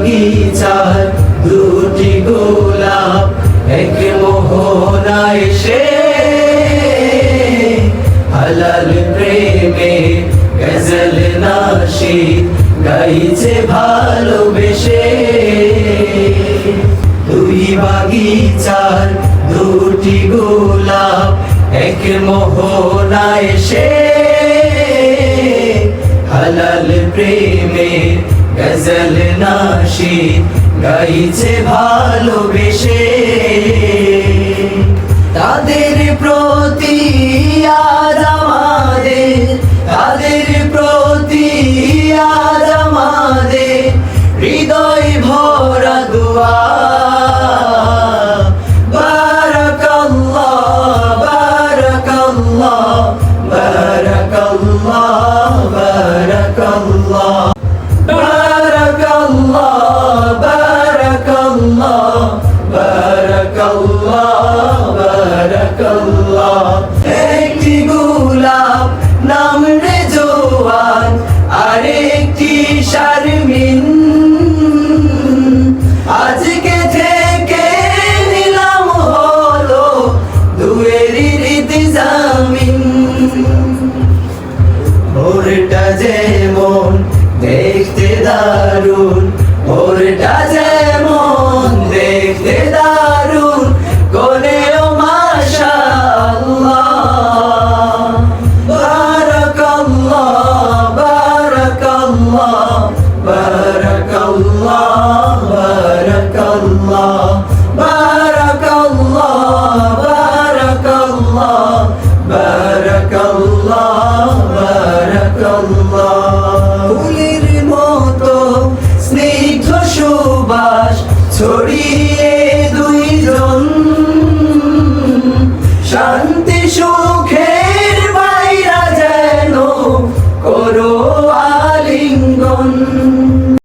বাগিচার দুটি গোলাপ এক মোহনায় সে হালাল প্রেমে গজল নাশি গাইছে ভালোবেসে দুই বাগিচার দুটি গোলাপ এক মোহনায় সে হালাল প্রেমে গজল নাশি গাইছে ভালোবেসে তাদের প্রতি আজ আমাদের তাদের প্রতি আজ আমাদের হৃদয় ভরা দোয়া বারাকাল্লাহ বারাকাল্লাহ বারাকাল্লাহ বারাকাল্লাহ বারাকাল্লাহ বারাকাল্লাহ বারাকাল্লাহ একটি গোলাপ নাম রে জোয়ান আরেকটি শারমিন আজকে থেকে নিলাম হলো দুয়েরই রীতি জামিন ওরটা যেমন দেখতে দারুন ওরটা যেমন দেখতে দারুন কোনেও মাশাআল্লাহ বারাকাল্লাহ বারাকাল্লাহ বারাকাল্লাহ বারাকাল্লাহ বারাকাল্লাহ বারাকাল্লাহ বারাকাল্লাহ বারাকাল্লাহ ফুলের মতো স্নিগ্ধ সুবাস ছড়িয়ে দুইজন শান্তি সুখে